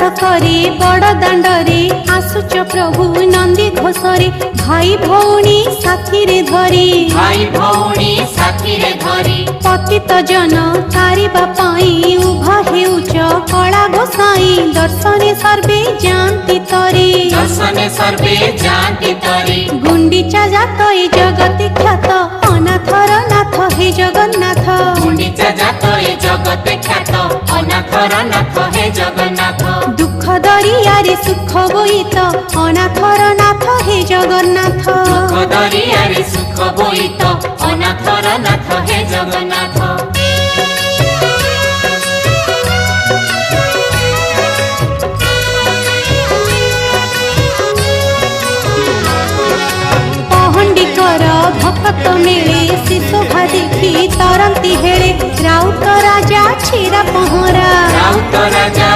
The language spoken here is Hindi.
बास करे बड़ दाण्डरे आसुच प्रभु नंदी घोषरे भाई भौणी साथी रे धरी भाई भौणी साथी रे धरी पतित जन तारिबा पाई उभा हेउच कला गोसाई दर्शने सर्वे जानती तरी दर्शने सर्वे जानती तरी गुंडीचा जात ए जगति ख्यात अनाथर नाथ हे जगन्नाथ गुंडीचा जात ए जगत ख्यात अनाथर नाथ हे जगन्नाथ दुख दरियारे सुख बोईत अनाथर नाथ हे जगन्नाथ दुख दरियारे सुख बोईत अनाथर नाथ हे जगन्नाथ पहंडिकर भक्त मेले से शोभा देखी तरंती हेले राउत राजा छेरा पहरा राउत राजा